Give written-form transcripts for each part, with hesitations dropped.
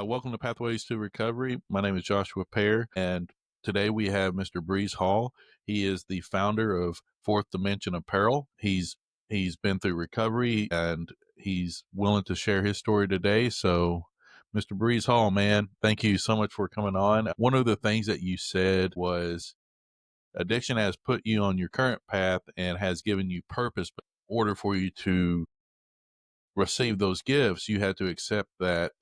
Welcome to Pathways to Recovery. My name is Joshua Pear, and today we have Mr. Brezz Hall. He is the founder of Fourth Dimension Apparel. He's been through recovery, and he's willing to share his story today. So, Mr. Brezz Hall, man, thank you so much for coming on. One of the things that you said was addiction has put you on your current path and has given you purpose. But in order for you to receive those gifts, you had to accept that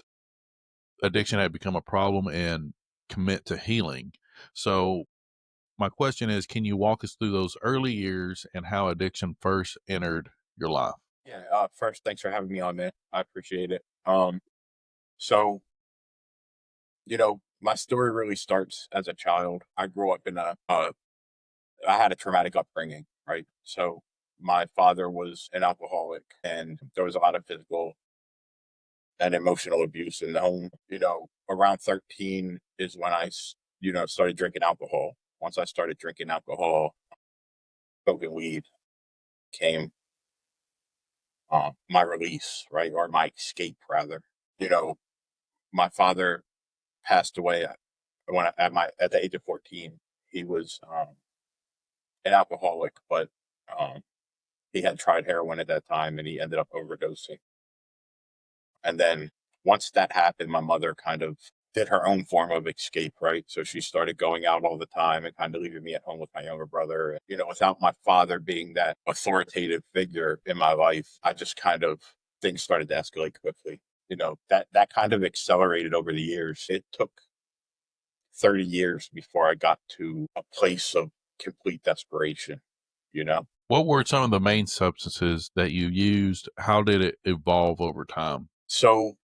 addiction had become a problem and commit to healing. So my question is, can you walk us through those early years and how addiction first entered your life? Yeah, first, thanks for having me on, man. I appreciate it. So, my story really starts as a child. I grew up I had a traumatic upbringing, right? So, my father was an alcoholic, and there was a lot of physical and emotional abuse in the home. Around 13 is when started drinking alcohol. Once I started drinking alcohol, smoking weed came my release, right? Or my escape, rather. You know, my father passed away at the age of 14. He was an alcoholic, but um, he had tried heroin at that time, and he ended up overdosing. And then once that happened, my mother kind of did her own form of escape, right? So she started going out all the time and kind of leaving me at home with my younger brother. Without my father being that authoritative figure in my life, I just kind of things started to escalate quickly. That kind of accelerated over the years. It took 30 years before I got to a place of complete desperation, you know? What were some of the main substances that you used? How did it evolve over time? So,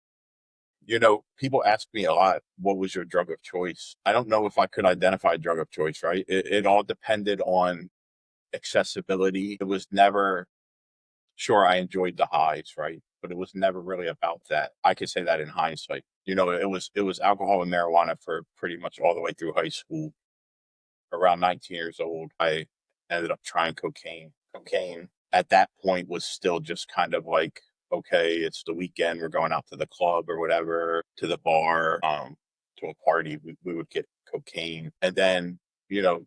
people ask me a lot, what was your drug of choice? I don't know if I could identify a drug of choice, right? It all depended on accessibility. It was never, sure, I enjoyed the highs, right? But it was never really about that. I could say that in hindsight. It was alcohol and marijuana for pretty much all the way through high school. Around 19 years old, I ended up trying cocaine. Cocaine at that point was still just kind of like, okay, it's the weekend, we're going out to the club or whatever, to the bar, to a party, we would get cocaine. And then,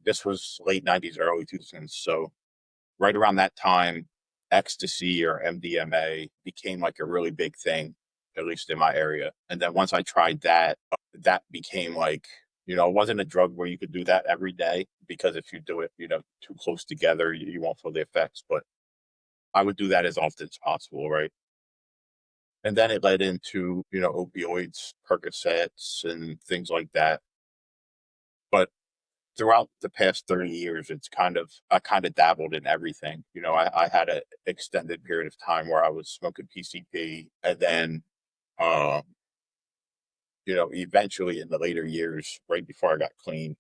this was late 90s, early 2000s. So right around that time, ecstasy or MDMA became like a really big thing, at least in my area. And then once I tried that, that became like, it wasn't a drug where you could do that every day, because if you do it, too close together, you won't feel the effects. But I would do that as often as possible, right? And then it led into, opioids, Percocets, and things like that. But throughout the past 30 years, I kind of dabbled in everything. I had an extended period of time where I was smoking PCP, and then, um, eventually in the later years, right before I got clean,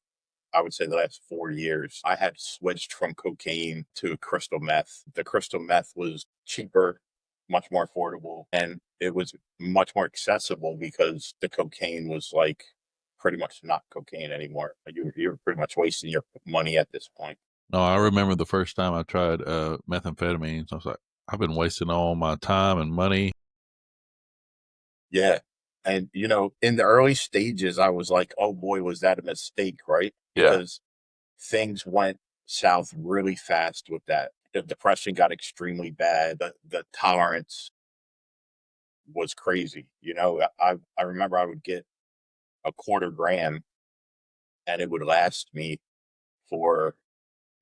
I would say the last 4 years, I had switched from cocaine to crystal meth. The crystal meth was cheaper, much more affordable, and it was much more accessible because the cocaine was like pretty much not cocaine anymore. You're pretty much wasting your money at this point. No, I remember the first time I tried methamphetamines. I was like, I've been wasting all my time and money. Yeah. And, in the early stages, I was like, oh boy, was that a mistake, right? Yeah. Because things went south really fast with that. The depression got extremely bad. The tolerance was crazy. I remember I would get a quarter gram, and it would last me for,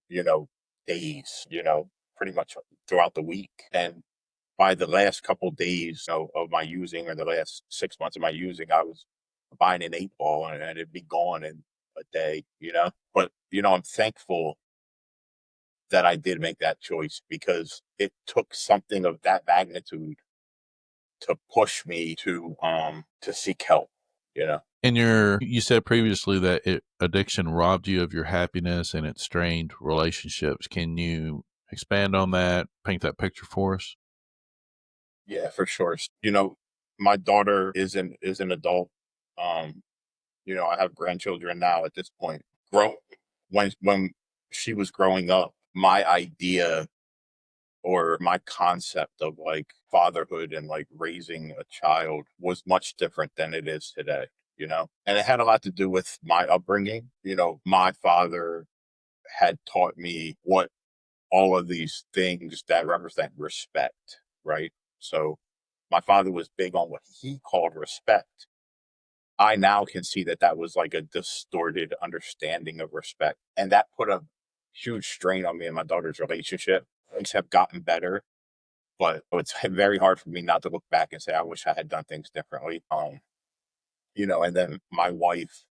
you know, days, pretty much throughout the week. And by the last couple days of my using, or the last 6 months of my using, I was buying an 8 ball, and it'd be gone in a day. But, I'm thankful that I did make that choice, because it took something of that magnitude to push me to seek help, you know. And you said previously that addiction robbed you of your happiness and it strained relationships. Can you expand on that, paint that picture for us? Yeah, for sure. My daughter is an adult. Um, I have grandchildren now at this point. Grow When she was growing up, my idea or my concept of like fatherhood and like raising a child was much different than it is today, you know? And it had a lot to do with my upbringing. You know, my father had taught me what all of these things that represent respect, right? So my father was big on what he called respect. I now can see that that was like a distorted understanding of respect. And that put a huge strain on me and my daughter's relationship. Things have gotten better, but it's very hard for me not to look back and say, I wish I had done things differently. You know, and then my wife,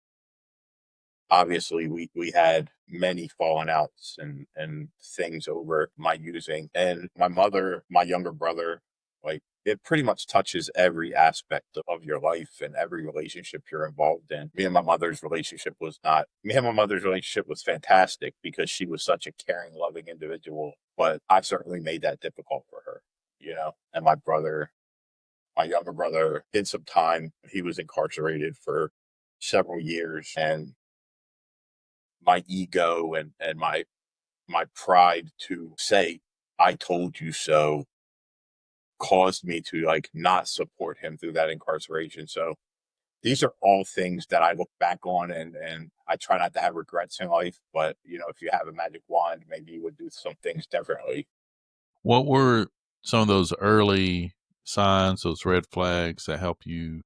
obviously we had many fallen outs and things over my using, and my mother, my younger brother, like it pretty much touches every aspect of your life and every relationship you're involved in. Me and my mother's relationship was fantastic because she was such a caring, loving individual, but I certainly made that difficult for her, you know. And my younger brother did some time. He was incarcerated for several years, and my ego and my pride to say I told you so caused me to like not support him through that incarceration. So these are all things that I look back on, and I try not to have regrets in life, but you know, if you have a magic wand, maybe you would do some things differently. What were some of those early signs, those red flags that help you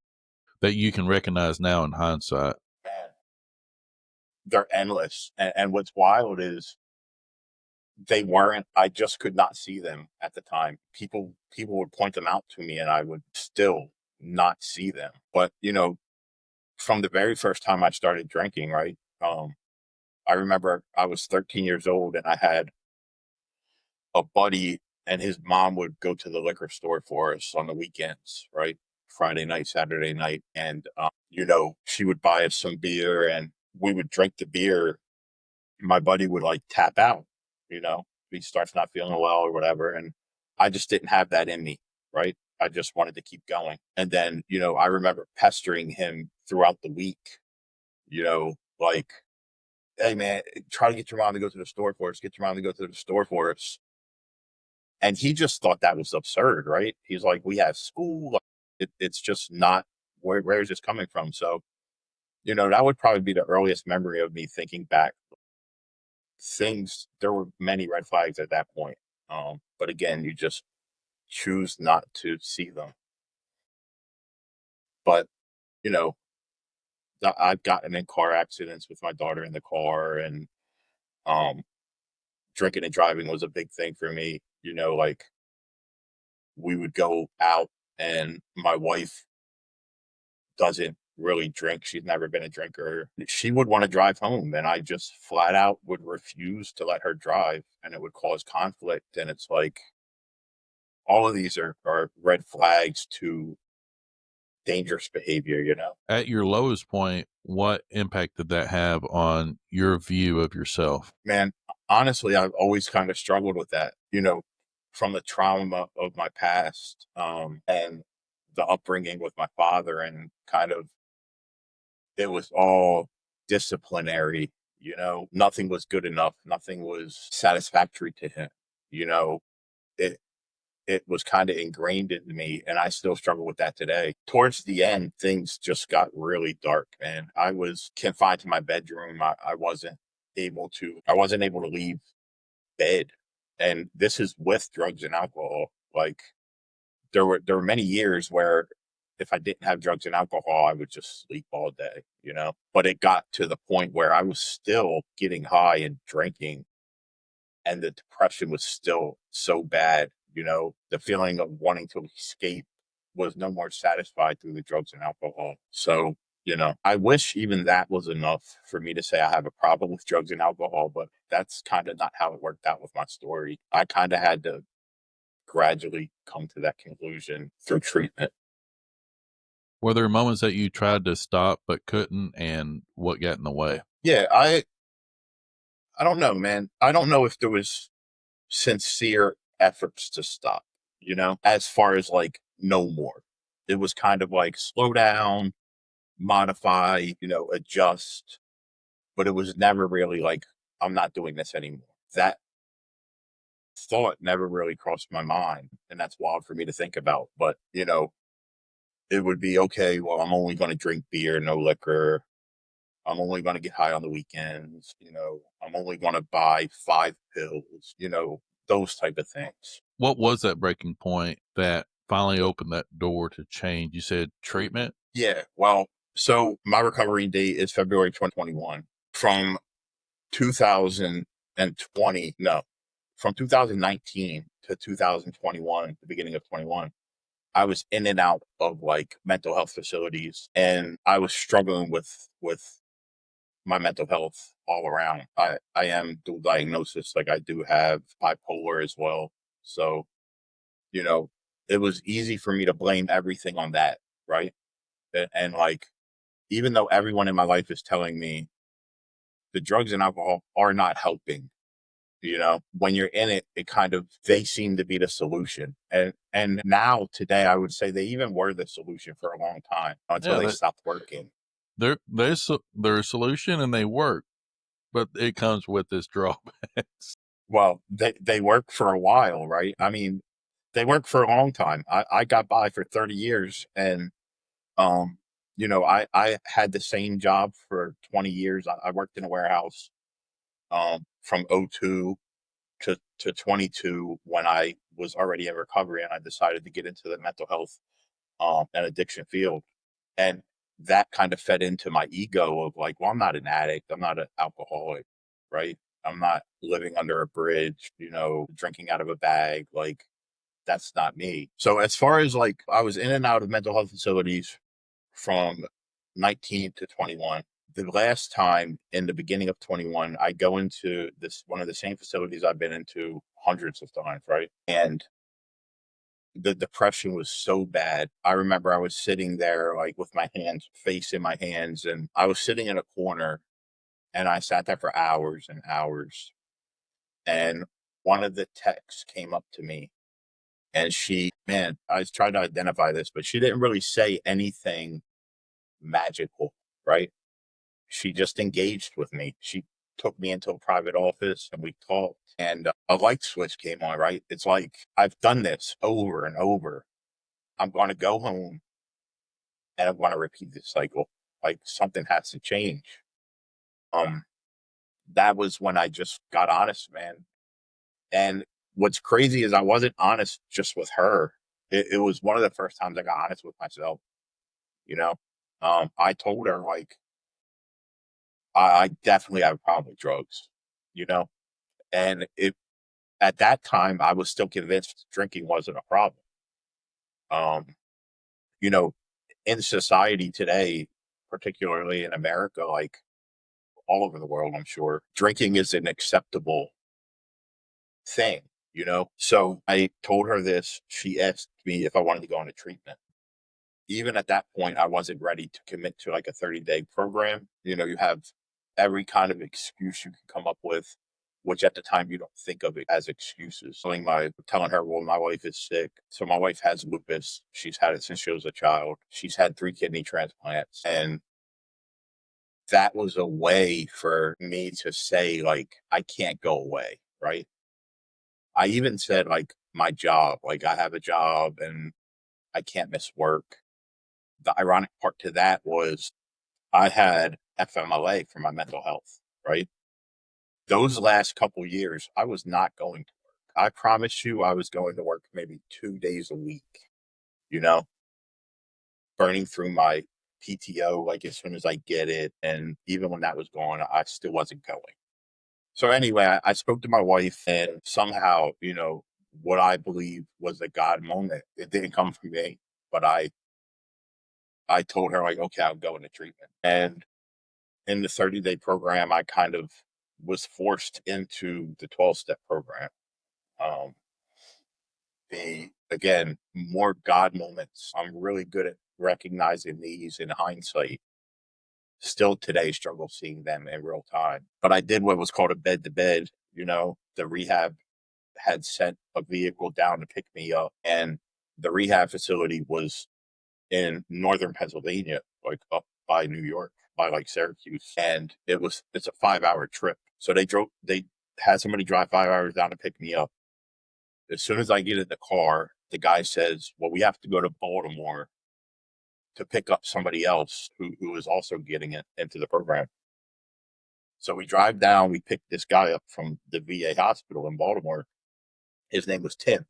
that you can recognize now in hindsight? Man, they're endless. And what's wild is they weren't, I just could not see them at the time. People would point them out to me and I would still not see them. But you know, from the very first time I started drinking, right? I remember I was 13 years old and I had a buddy, and his mom would go to the liquor store for us on the weekends, right? Friday night, Saturday night. And, you know, she would buy us some beer and we would drink the beer. My buddy would like tap out, you know, he starts not feeling well or whatever. And I just didn't have that in me, right? I just wanted to keep going. And then, you know, I remember pestering him throughout the week, you know, like, hey man, try to get your mom to go to the store for us, get your mom to go to the store for us. And he just thought that was absurd, right? He's like, we have school. Like, it's just not, where is this coming from? So, you know, that would probably be the earliest memory of me thinking back. There were many red flags at that point. But again, you just choose not to see them. But, you know, I've gotten in car accidents with my daughter in the car, and um, drinking and driving was a big thing for me. You know, like we would go out and my wife doesn't really drink. She's never been a drinker. She would want to drive home, and I just flat out would refuse to let her drive, and it would cause conflict. And it's like all of these are red flags to dangerous behavior, you know? At your lowest point, what impact did that have on your view of yourself? Man, honestly, I've always kind of struggled with that, you know, from the trauma of my past, and the upbringing with my father, and kind of it was all disciplinary, you know, nothing was good enough, nothing was satisfactory to him, you know. It it was kind of ingrained in me, and I still struggle with that today. Towards the end, things just got really dark, and I was confined to my bedroom. I wasn't able to leave bed, and this is with drugs and alcohol. Like there were many years where if I didn't have drugs and alcohol, I would just sleep all day, you know? But it got to the point where I was still getting high and drinking, and the depression was still so bad, you know? The feeling of wanting to escape was no more satisfied through the drugs and alcohol. So, you know, I wish even that was enough for me to say I have a problem with drugs and alcohol, but that's kind of not how it worked out with my story. I kind of had to gradually come to that conclusion through treatment. Were there moments that you tried to stop but couldn't, and what got in the way? Yeah, I don't know, man. I don't know if there was sincere efforts to stop, you know, as far as like no more. It was kind of like slow down, modify, you know, adjust, but it was never really like I'm not doing this anymore. thought never really crossed my mind. And that's wild for me to think about. But, it would be okay. Well, I'm only going to drink beer, no liquor. I'm only going to get high on the weekends. I'm only going to buy 5 pills, those type of things. What was that breaking point that finally opened that door to change? You said treatment? Yeah. Well, so my recovery date is February 2021. From 2020, no, from 2019 to 2021, the beginning of 21, I was in and out of like mental health facilities, and I was struggling with my mental health all around. I am dual diagnosis, like I do have bipolar as well. So, you know, it was easy for me to blame everything on that, right? And like, even though everyone in my life is telling me the drugs and alcohol are not helping, when you're in it, it kind of, they seem to be the solution. And now today, I would say they even were the solution for a long time until Yeah, they stopped working. they're a solution and they work, but it comes with its drawbacks. Well, they work for a while, right? I mean, they work for a long time. I got by for 30 years, and um, I had the same job for 20 years. I worked in a warehouse from '02 to 22, when I was already in recovery and I decided to get into the mental health and addiction field. And that kind of fed into my ego of like, well, I'm not an addict. I'm not an alcoholic, right? I'm not living under a bridge, drinking out of a bag. Like, that's not me. So, as far as like, I was in and out of mental health facilities from 19 to 21. The last time in the beginning of 21, I go into this one of the same facilities I've been into hundreds of times, right? And the depression was so bad. I remember I was sitting there like with my hands, face in my hands, and I was sitting in a corner, and I sat there for hours and hours. And one of the techs came up to me, and man, I was trying to identify this, but she didn't really say anything magical, right? She just engaged with me. She took me into a private office and we talked, and a light switch came on, right? It's like, I've done this over and over. I'm going to go home and I'm going to repeat this cycle. Like, something has to change. Um, that was when I just got honest, man. And what's crazy is I wasn't honest just with her. It was one of the first times I got honest with myself, you know? I told her, like, I definitely have a problem with drugs, you know? And at that time, I was still convinced drinking wasn't a problem. Um, you know, in society today, particularly in America, like all over the world, I'm sure, drinking is an acceptable thing, So I told her this. She asked me if I wanted to go into treatment. Even at that point, I wasn't ready to commit to like a 30-day program. You have every kind of excuse you can come up with, which at the time you don't think of it as excuses. Telling her, well, my wife is sick. So my wife has lupus. She's had it since she was a child. She's had 3 kidney transplants. And that was a way for me to say, like, I can't go away, right? I even said, like, my job, like, I have a job and I can't miss work. The ironic part to that was I had FMLA for my mental health, right? Those last couple years, I was not going to work. I promise you, I was going to work maybe 2 days a week, you know, burning through my PTO like as soon as I get it. And even when that was gone, I still wasn't going. So anyway, I spoke to my wife, and somehow, what I believe was a God moment. It didn't come from me, but I told her, like, okay, I'll go into treatment. And in the 30-day program, I kind of was forced into the 12-step program. Um, the again, more God moments. I'm really good at recognizing these in hindsight. Still today, struggle seeing them in real time. But I did what was called a bed to bed. The rehab had sent a vehicle down to pick me up, and the rehab facility was in northern Pennsylvania, like up by New York, by like Syracuse, and it's a 5-hour trip. So they had somebody drive 5 hours down to pick me up, As soon as I get in the car, the guy says, well, we have to go to Baltimore to pick up somebody else who is also getting it into the program. So we drive down, we pick this guy up from the VA hospital in Baltimore. His name was Tim.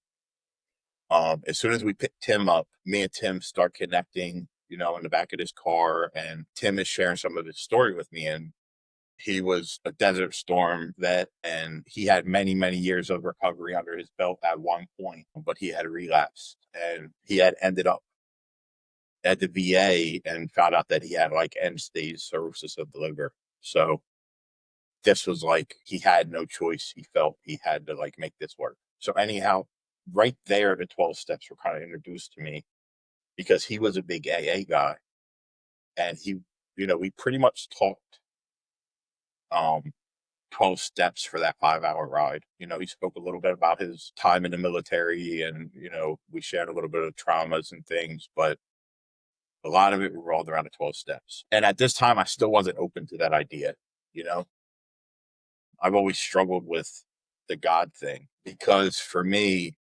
As soon as we pick Tim up, me and Tim start connecting, in the back of his car, and Tim is sharing some of his story with me. And he was a Desert Storm vet, and he had many, many years of recovery under his belt at one point, but he had relapsed, and he had ended up at the VA and found out that he had like end stage cirrhosis of the liver. So this was like he had no choice. He felt he had to like make this work. So anyhow, right there, the 12 steps were kind of introduced to me because he was a big AA guy, and we pretty much talked um 12 steps for that 5 hour ride. He spoke a little bit about his time in the military, and we shared a little bit of traumas and things, but a lot of it revolved around the 12 steps. And at this time, I still wasn't open to that idea. You know, I've always struggled with the God thing because for me,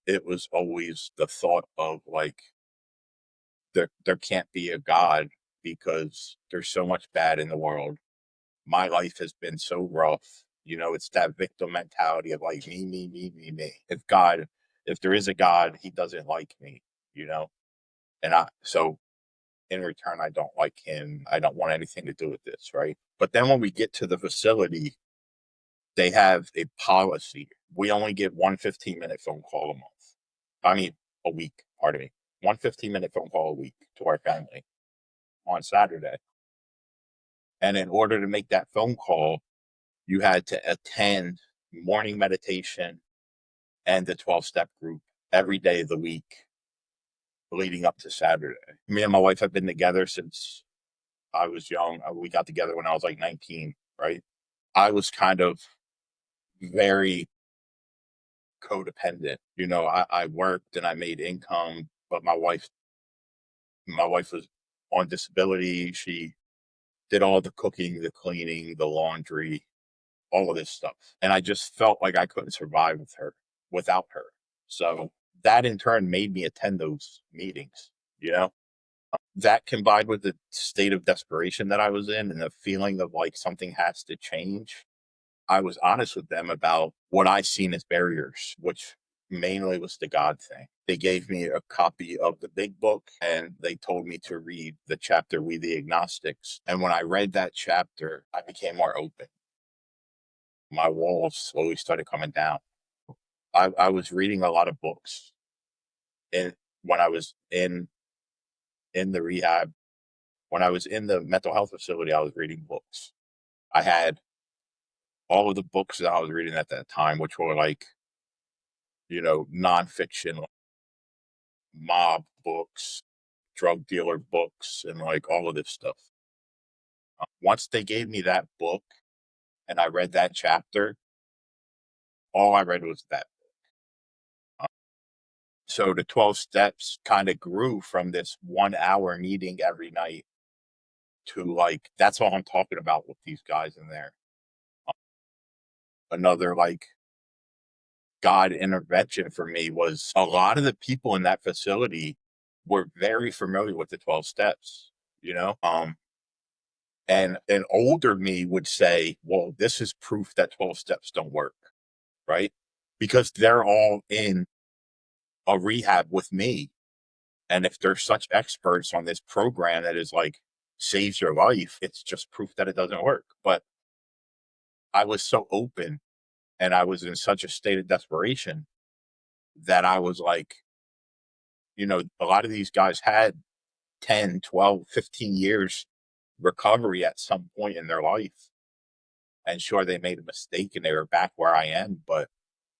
it was always the thought of like, there can't be a God because there's so much bad in the world. My life has been so rough. It's that victim mentality of like me, me, me, me, me. If there is a God, he doesn't like me, you know? So in return, I don't like him. I don't want anything to do with this, right? But then when we get to the facility, they have a policy. We only get one 15-minute phone call a month. I mean, a week, pardon me. One 15-minute phone call a week to our family on Saturday. And in order to make that phone call, you had to attend morning meditation and the 12-step group every day of the week leading up to Saturday. Me and my wife have been together since I was young. We got together when I was like 19, right? I was kind of very codependent. I worked and I made income, but my wife was on disability. She did all the cooking, the cleaning, the laundry, all of this stuff. And I just felt like I couldn't survive without her. So that in turn made me attend those meetings, you know? That combined with the state of desperation that I was in and the feeling of like something has to change, I was honest with them about what I seen as barriers, which mainly was the God thing. They gave me a copy of the big book and they told me to read the chapter, We the Agnostics. And when I read that chapter, I became more open. My walls slowly started coming down. I was reading a lot of books. And when I was in the rehab, when I was in the mental health facility, I was reading books. I had all of the books that I was reading at that time, which were like, nonfiction, mob books, drug dealer books, and like all of this stuff. Once they gave me that book and I read that chapter, all I read was that. So the 12 steps kind of grew from this 1 hour meeting every night to like, that's all I'm talking about with these guys in there. Another like God intervention for me was a lot of the people in that facility were very familiar with the 12 steps, you know? And an older me would say, well, this is proof that 12 steps don't work, right? Because they're all in a rehab with me. And if they're such experts on this program that is like saves your life, it's just proof that it doesn't work. But I was so open and I was in such a state of desperation that I was like, a lot of these guys had 10, 12, 15 years recovery at some point in their life. And sure, they made a mistake and they were back where I am, but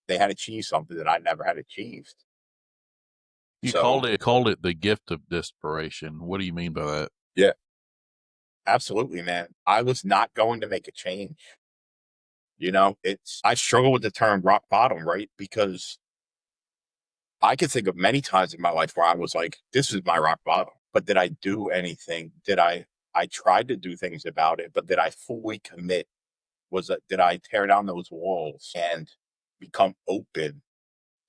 they had achieved something that I never had achieved. You So, called it the gift of desperation. What do you mean by that? yeah, absolutely, man. I was not going to make a change. I struggle with the term rock bottom, right? Because I can think of many times in my life where I was like, this is my rock bottom. But did I do anything? I tried to do things about it, but did I fully commit? Did I tear down those walls and become open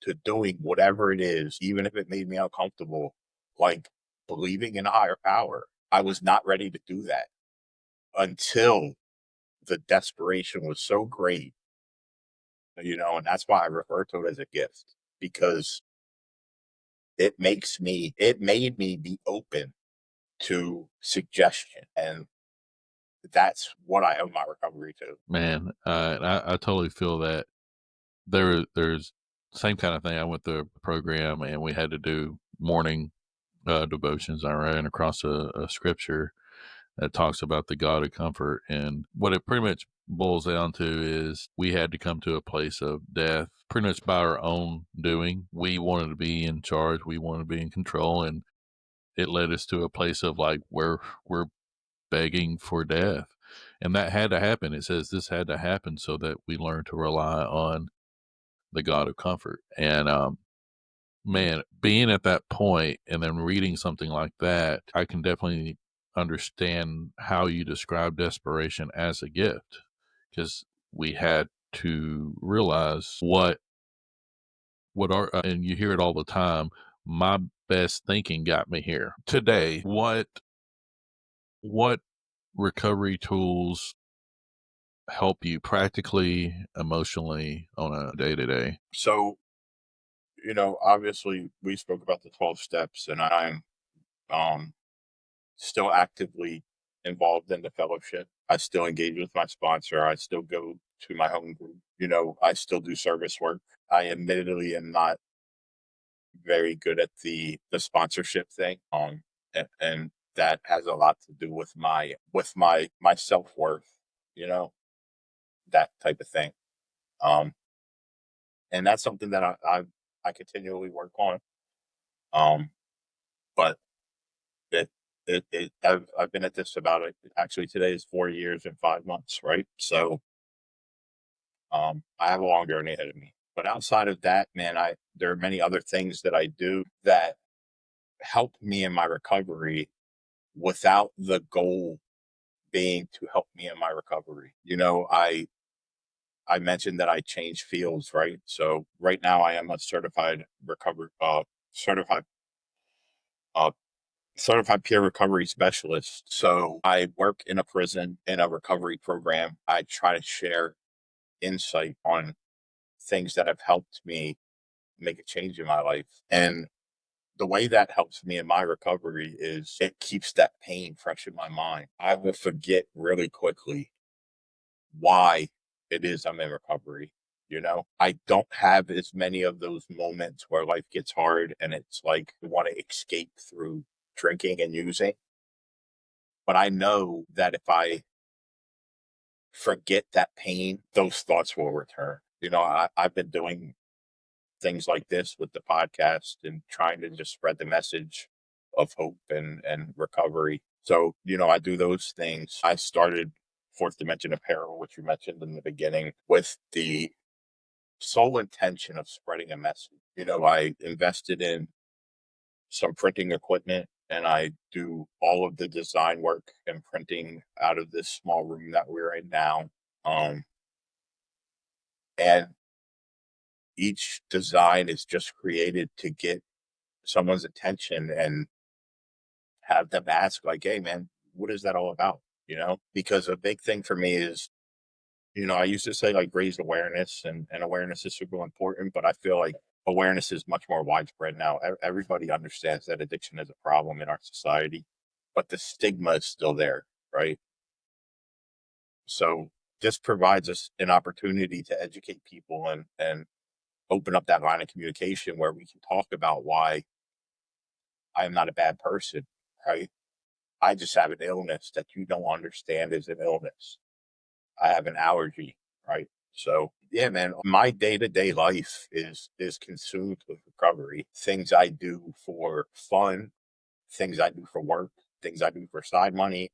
to doing whatever it is, even if it made me uncomfortable, like believing in a higher power. I was not ready to do that until the desperation was so great, and that's why I refer to it as a gift, because it made me be open to suggestion. And that's what I owe my recovery to. Man, I totally feel that. There's same kind of thing. I went through a program and we had to do morning devotions. I ran across a scripture that talks about the God of comfort. And what it pretty much boils down to is we had to come to a place of death pretty much by our own doing. We wanted to be in charge, we wanted to be in control. And it led us to a place of like where we're begging for death. And that had to happen. It says this had to happen so that we learn to rely on the God of comfort. And man, being at that point and then reading something like that, I can definitely understand how you describe desperation as a gift, because we had to realize what our and you hear it all the time. My best thinking got me here today. What recovery tools help you practically, emotionally on a day to day? So, obviously we spoke about the 12 steps, and I'm um still actively involved in the fellowship. I still engage with my sponsor. I still go to my home group. I still do service work. I admittedly am not very good at the sponsorship thing. And that has a lot to do with my self-worth, you know, that type of thing. Um, and that's something that I continually work on. Um, but it I've been at this about it. Actually, today is 4 years and 5 months, right? So I have a long journey ahead of me. But outside of that, man, I there are many other things that I do that help me in my recovery without the goal being to help me in my recovery. I mentioned that I changed fields, right? So right now I am a certified uh, certified peer recovery specialist. So I work in a prison in a recovery program. I try to share insight on things that have helped me make a change in my life. And the way that helps me in my recovery is it keeps that pain fresh in my mind. I will forget really quickly why it is I'm in recovery. I don't have as many of those moments where life gets hard and it's like I want to escape through drinking and using. But I know that if I forget that pain, those thoughts will return. I've been doing things like this with the podcast and trying to just spread the message of hope and recovery. So, I do those things. I started Fourth Dimension Apparel, which you mentioned in the beginning, with the sole intention of spreading a message. I invested in some printing equipment and I do all of the design work and printing out of this small room that we're in now. Um, and each design is just created to get someone's attention and have them ask, like, hey, man, what is that all about? Because a big thing for me is, I used to say like raise awareness, and awareness is super important, but I feel like awareness is much more widespread now. Everybody understands that addiction is a problem in our society, but the stigma is still there, right? So this provides us an opportunity to educate people and open up that line of communication where we can talk about why I am not a bad person, right? I just have an illness that you don't understand is an illness. I have an allergy, right? So yeah, man, my day-to-day life is consumed with recovery. Things I do for fun, things I do for work, things I do for side money,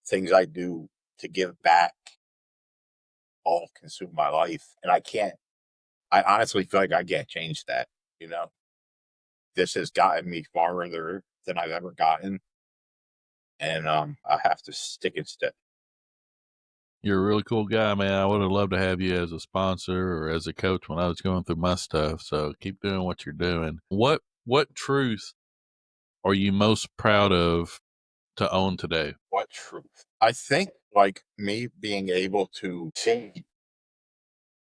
things I do to give back, all consume my life. And I honestly feel like I can't change that. You know, this has gotten me farther than I've ever gotten. And I have to stick and stick. You're a really cool guy, man. I would have loved to have you as a sponsor or as a coach when I was going through my stuff. So keep doing what you're doing. What truth are you most proud of to own today? What truth? I think like me being able to see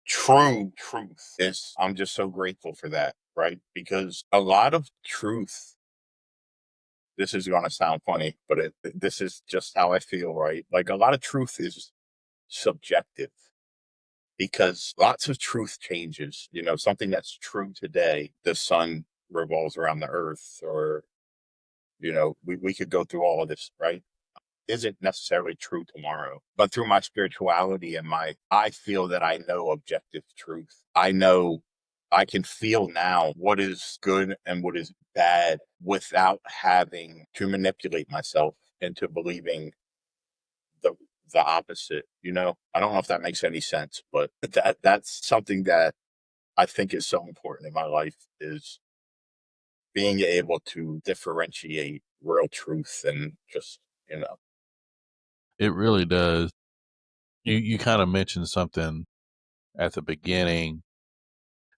true truth is, I'm just so grateful for that, right? Because a lot of truth, this is going to sound funny, but this is just how I feel, right? Like a lot of truth is subjective because lots of truth changes. You know, something that's true today, the sun revolves around the earth, or, you know, we could go through all of this, right? Isn't necessarily true tomorrow. But through my spirituality and I feel that I know objective truth. I know I can feel now what is good and what is bad without having to manipulate myself into believing the the opposite, you know? I don't know if that makes any sense, but that's something that I think is so important in my life is being able to differentiate real truth and just, you know. It really does. You kind of mentioned something at the beginning,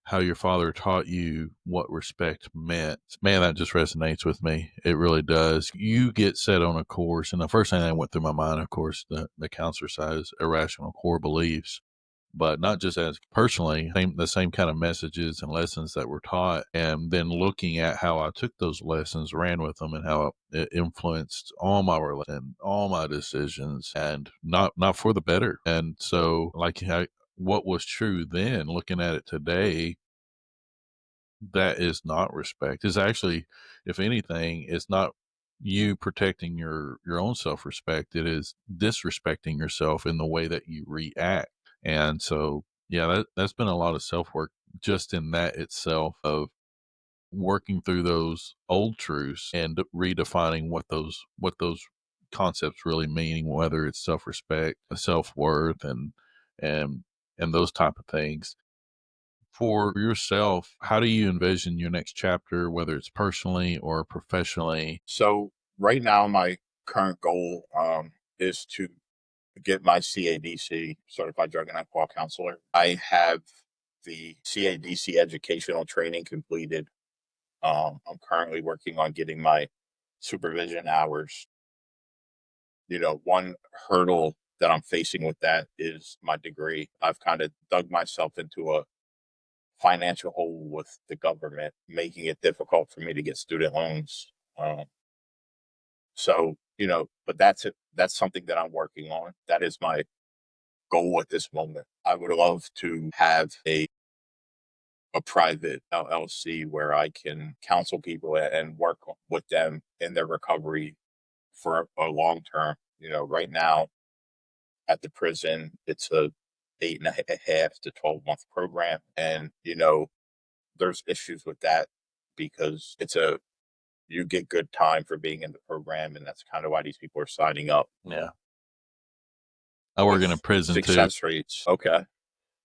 how your father taught you what respect meant. Man, that just resonates with me. It really does. You get set on a course, and the first thing that went through my mind, of course, the counselor side is irrational core beliefs, but not just as personally, the same kind of messages and lessons that were taught. And then looking at how I took those lessons, ran with them, and how it influenced all my and all my decisions, and not for the better. And so, like, what was true then, looking at it today, that is not respect. Is actually, if anything, it's not you protecting your own self respect. It is disrespecting yourself in the way that you react. And so, yeah, that's been a lot of self work just in that itself of working through those old truths and redefining what those concepts really mean, whether it's self respect, self worth, and and those type of things. For yourself, how do you envision your next chapter, whether it's personally or professionally? So right now, my current goal is to get my CADC, Certified Drug and Alcohol Counselor. I have the CADC educational training completed. I'm currently working on getting my supervision hours. You know, one hurdle that I'm facing with that is my degree. I've kind of dug myself into a financial hole with the government, making it difficult for me to get student loans. So, you know, but that's it. That's something that I'm working on. That is my goal at this moment. I would love to have a private LLC where I can counsel people and work with them in their recovery for a long term. You know, right now at the prison, it's a 8.5 to 12 month program. And, you know, there's issues with that because you get good time for being in the program. And that's kind of why these people are signing up Yeah. I work in a with prison too. success rates. Okay.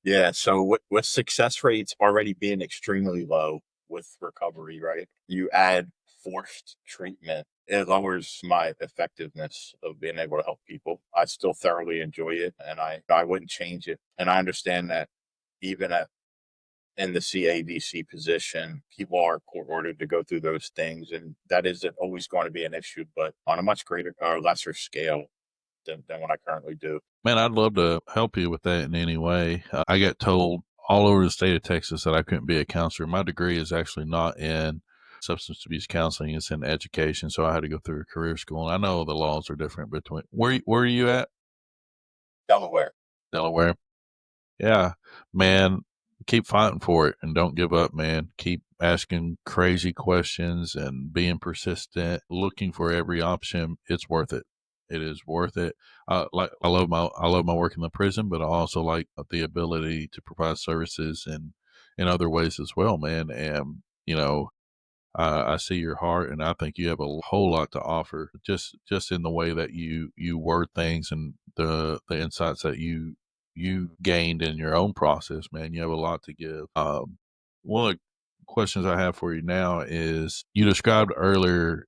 Yeah. So with success rates already being extremely low with recovery, right? You add forced treatment, it lowers my effectiveness of being able to help people. I still thoroughly enjoy it and I wouldn't change it. And I understand that even in the CADC position, people are court ordered to go through those things. And that isn't always going to be an issue, but on a much greater or lesser scale than what I currently do. Man, I'd love to help you with that in any way. I got told all over the state of Texas that I couldn't be a counselor. My degree is actually not in substance abuse counseling; it's in education. So I had to go through a career school. And I know the laws are different between where are you at? Delaware. Delaware. Yeah, man, keep fighting for it and don't give up, man. Keep asking crazy questions and being persistent, looking for every option. It's worth it. It is worth it. Like I love my work in the prison, but I also like the ability to provide services in other ways as well, man. And I see your heart, and I think you have a whole lot to offer, just in the way that you word things and the insights that you gained in your own process, man. You have a lot to give. One of the questions I have for you now is: you described earlier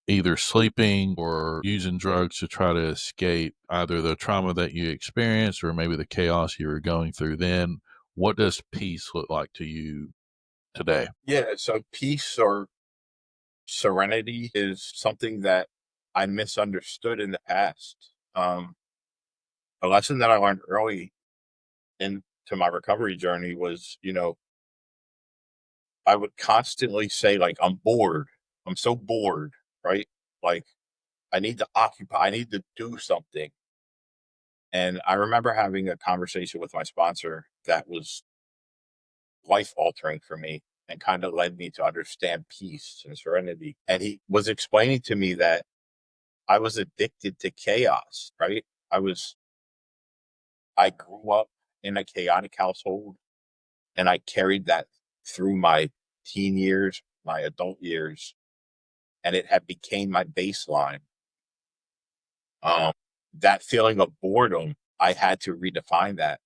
either sleeping or using drugs to try to escape either the trauma that you experienced or maybe the chaos you were going through then. What does peace look like to you today? Yeah, so peace or serenity is something that I misunderstood in the past. A lesson that I learned early into my recovery journey was, I would constantly say, like, I'm bored. I'm so bored, right? Like, I need to occupy, I need to do something. And I remember having a conversation with my sponsor that was life altering for me and kind of led me to understand peace and serenity. And he was explaining to me that I was addicted to chaos, right? I grew up in a chaotic household and I carried that through my teen years, my adult years, and it had became my baseline. Um, that feeling of boredom, I had to redefine that,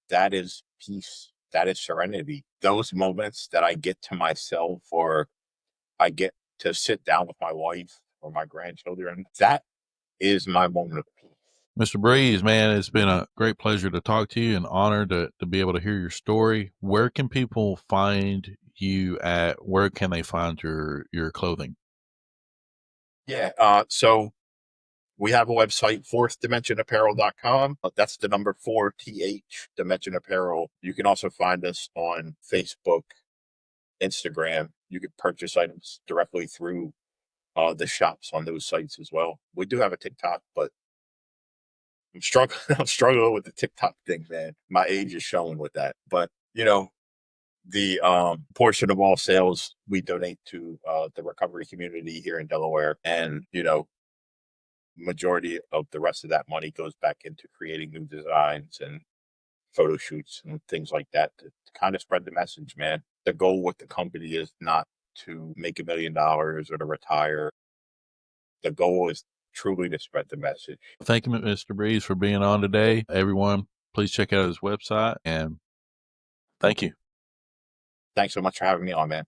that is peace. That is serenity. Those moments that I get to myself or I get to sit down with my wife or my grandchildren, that is my moment of peace. Mr. Breeze, man, it's been a great pleasure to talk to you and honor to be able to hear your story. Where can people find you at? Where can they find your clothing? Yeah. So we have a website, fourthdimensionapparel.com. That's the number 4th Dimension Apparel. You can also find us on Facebook, Instagram. You can purchase items directly through the shops on those sites as well. We do have a TikTok, but I'm struggling. I'm struggling with the TikTok thing, man. My age is showing with that. But the portion of all sales we donate to the recovery community here in Delaware, and majority of the rest of that money goes back into creating new designs and photo shoots and things like that to kind of spread the message, man. The goal with the company is not to make $1 million or to retire. The goal is truly to spread the message. Thank you, Mr. Breeze, for being on today. Everyone, please check out his website and thank you. Thanks so much for having me on, man.